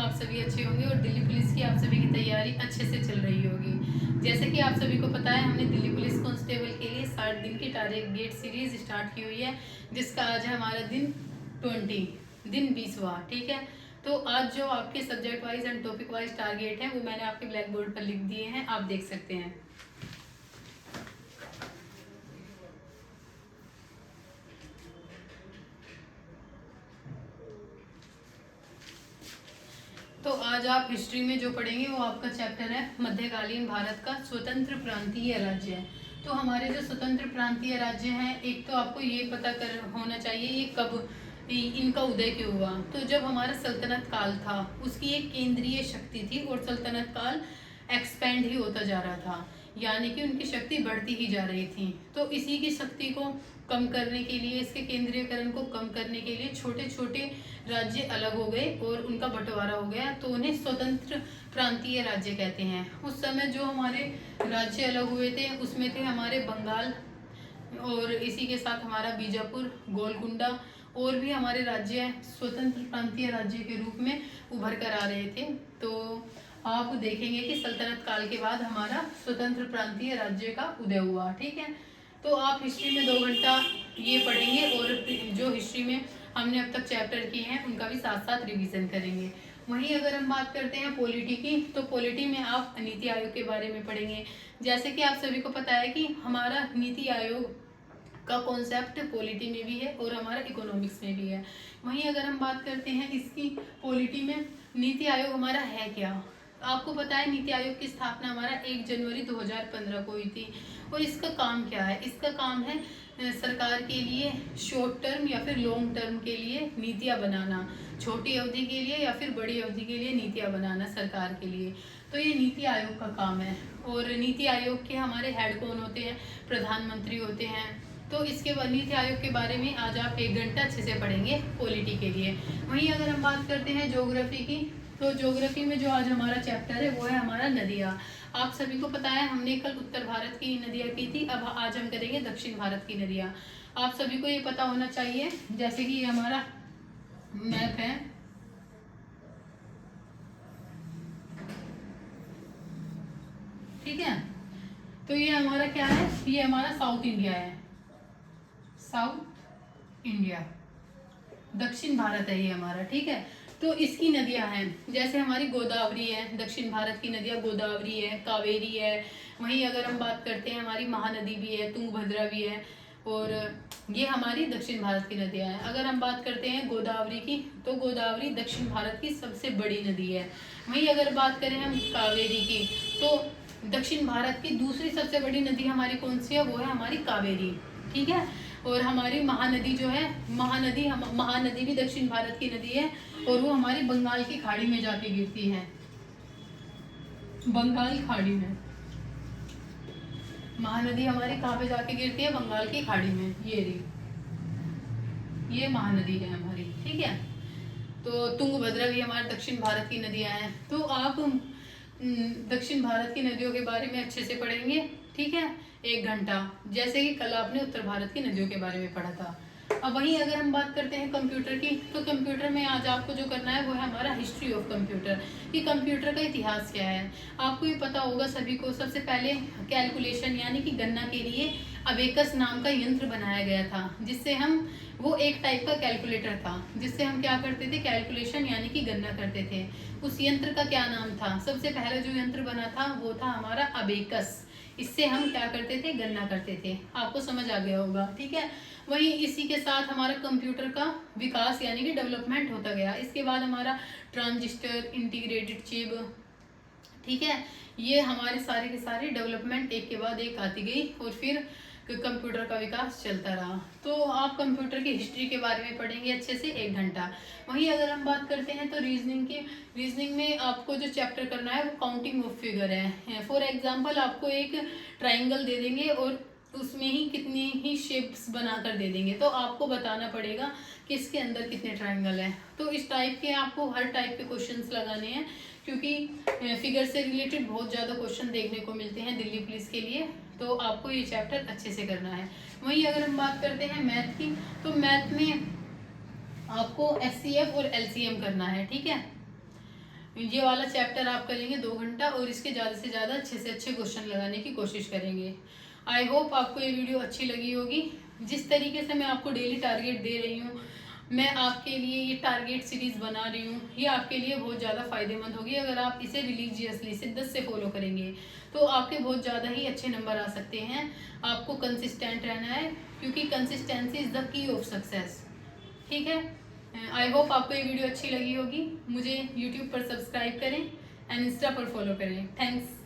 आप सभी अच्छे होंगे और दिल्ली पुलिस की आप सभी की तैयारी अच्छे से चल रही होगी। जैसे कि आप सभी को पता है, हमने दिल्ली पुलिस कांस्टेबल के लिए 60 दिन की टारगेट सीरीज स्टार्ट की हुई है, जिसका आज है हमारा दिन 20वां। ठीक है, तो आज जो आपके subject wise and topic wise target है वो मैंने आपके ब्लैक बोर्ड पर लिख दिए हैं, आप देख सकते हैं। तो आज आप हिस्ट्री में जो पढ़ेंगे वो आपका चैप्टर है मध्यकालीन भारत का स्वतंत्र प्रांतीय राज्य। तो हमारे जो स्वतंत्र प्रांतीय राज्य हैं, एक तो आपको ये पता कर होना चाहिए ये कब इनका उदय क्यों हुआ। तो जब हमारा सल्तनत काल था, उसकी एक केंद्रीय शक्ति थी और सल्तनत काल एक्सपेंड ही होता जा रहा था, यानी कि उनकी शक्ति बढ़ती ही जा रही थी। तो इसी की शक्ति को कम करने के लिए, इसके केंद्रीयकरण को कम करने के लिए छोटे छोटे राज्य अलग हो गए और उनका बंटवारा हो गया, तो उन्हें स्वतंत्र प्रांतीय राज्य कहते हैं। उस समय जो हमारे राज्य अलग हुए थे उसमें थे हमारे बंगाल, और इसी के साथ हमारा बीजापुर, गोलकुंडा और भी हमारे राज्य स्वतंत्र प्रांतीय राज्य के रूप में उभर कर आ रहे थे। तो आप देखेंगे कि सल्तनत काल के बाद हमारा स्वतंत्र प्रांतीय राज्य का उदय हुआ। ठीक है, तो आप हिस्ट्री में 2 घंटा ये पढ़ेंगे और जो हिस्ट्री में हमने अब तक चैप्टर किए हैं उनका भी साथ साथ रिवीजन करेंगे। वहीं अगर हम बात करते हैं पॉलिटी की, तो पॉलिटी में आप नीति आयोग के बारे में पढ़ेंगे। जैसे कि आप सभी को पता है कि हमारा नीति आयोग का कॉन्सेप्ट पॉलिटी में भी है और हमारा इकोनॉमिक्स में भी है। वहीं अगर हम बात करते हैं इसकी पॉलिटी में, नीति आयोग हमारा है क्या। आपको पता है नीति आयोग की स्थापना हमारा 1 जनवरी 2015 को हुई थी। और इसका काम क्या है, इसका काम है सरकार के लिए शॉर्ट टर्म या फिर लॉन्ग टर्म के लिए नीतियाँ बनाना, छोटी अवधि के लिए या फिर बड़ी अवधि के लिए नीतियाँ बनाना सरकार के लिए। तो ये नीति आयोग का काम है। और नीति आयोग के हमारे हेड कौन होते हैं, प्रधानमंत्री होते हैं। तो इसके बाद नीति आयोग के बारे में आज आप 1 घंटा अच्छे से पढ़ेंगे पॉलिटी के लिए। वहीं अगर हम बात करते हैं ज्योग्राफी की, तो ज्योग्राफी में जो आज हमारा चैप्टर है वो है हमारा नदियाँ। आप सभी को पता है हमने कल उत्तर भारत की नदियाँ की थी, अब आज हम करेंगे दक्षिण भारत की नदियाँ। आप सभी को ये पता होना चाहिए, जैसे कि ये हमारा मैप है, ठीक है। तो ये हमारा क्या है, ये हमारा साउथ इंडिया है, साउथ इंडिया, दक्षिण भारत है ये हमारा। ठीक है, तो इसकी नदियां हैं, जैसे हमारी गोदावरी है, दक्षिण भारत की नदियां गोदावरी है, कावेरी है। वहीं अगर हम बात करते हैं हमारी महानदी भी है, तुंगभद्रा भी है, और ये हमारी दक्षिण भारत की नदियां हैं। अगर हम बात करते हैं गोदावरी की, तो गोदावरी दक्षिण भारत की सबसे बड़ी नदी है। वहीं अगर बात करें हम कावेरी की, तो दक्षिण भारत की दूसरी सबसे बड़ी नदी हमारी कौन सी है, वो है हमारी कावेरी। ठीक है, और हमारी महानदी जो है, महानदी भी दक्षिण भारत की नदी है और वो हमारी बंगाल की खाड़ी में जाके गिरती है, बंगाल खाड़ी में। महानदी हमारी कहाँ पे जाके गिरती है, बंगाल की खाड़ी में। ये महानदी है हमारी। ठीक है, तो तुंगभद्रा भी हमारे दक्षिण भारत की नदियां हैं। तो आप दक्षिण भारत की नदियों के बारे में अच्छे से पढ़ेंगे। ठीक है, 1 घंटा, जैसे कि कल आपने उत्तर भारत की नदियों के बारे में पढ़ा था। अब वहीं अगर हम बात करते हैं कंप्यूटर की, तो कंप्यूटर में आज आपको जो करना है वो है हमारा हिस्ट्री ऑफ कंप्यूटर, कि कंप्यूटर का इतिहास क्या है। आपको ये पता होगा सभी को, सबसे पहले कैलकुलेशन यानी कि गणना के लिए अबेकस नाम का यंत्र बनाया गया था, जिससे हम, वो एक टाइप का कैलकुलेटर था जिससे हम क्या करते थे, कैलकुलेशन यानी कि गणना करते थे। उस यंत्र का क्या नाम था, सबसे पहले जो यंत्र बना था वो था हमारा अबेकस। इससे हम क्या करते थे, गणना करते थे। आपको समझ आ गया होगा। ठीक है, वहीं इसी के साथ हमारा कंप्यूटर का विकास यानी कि डेवलपमेंट होता गया। इसके बाद हमारा ट्रांजिस्टर, इंटीग्रेटेड चिप, ठीक है, ये हमारे सारे के सारे डेवलपमेंट एक के बाद एक आती गई और फिर कंप्यूटर का विकास चलता रहा। तो आप कंप्यूटर की हिस्ट्री के बारे में पढ़ेंगे अच्छे से 1 घंटा। वहीं अगर हम बात करते हैं तो रीजनिंग की, रीजनिंग में आपको जो चैप्टर करना है वो काउंटिंग ऑफ फिगर है। फॉर एग्जांपल आपको एक ट्राइंगल दे देंगे और उसमें ही कितनी ही शेप्स बनाकर दे देंगे, तो आपको बताना पड़ेगा कि इसके अंदर कितने ट्राइंगल हैं। तो इस टाइप के आपको हर टाइप के क्वेश्चंस लगाने हैं, क्योंकि फिगर से रिलेटेड बहुत ज़्यादा क्वेश्चन देखने को मिलते हैं दिल्ली पुलिस के लिए। तो आपको ये चैप्टर अच्छे से करना है। वहीं अगर हम बात करते हैं मैथ की, तो मैथ में आपको एचसीएफ और एलसीएम करना है। ठीक है, ये वाला चैप्टर आप करेंगे 2 घंटा और इसके ज़्यादा से ज़्यादा अच्छे से अच्छे क्वेश्चन लगाने की कोशिश करेंगे। आई होप आपको ये वीडियो अच्छी लगी होगी। जिस तरीके से मैं आपको डेली टारगेट दे रही हूँ, मैं आपके लिए ये टारगेट सीरीज़ बना रही हूँ, ये आपके लिए बहुत ज़्यादा फ़ायदेमंद होगी। अगर आप इसे रिलीजियसली शिद्दत से फॉलो करेंगे तो आपके बहुत ज़्यादा ही अच्छे नंबर आ सकते हैं। आपको कंसिस्टेंट रहना है, क्योंकि consistency is the key of success. ठीक है, आई होप आपको ये वीडियो अच्छी लगी होगी। मुझे यूट्यूब पर सब्सक्राइब करें एंड इंस्टा पर फॉलो करें। थैंक्स।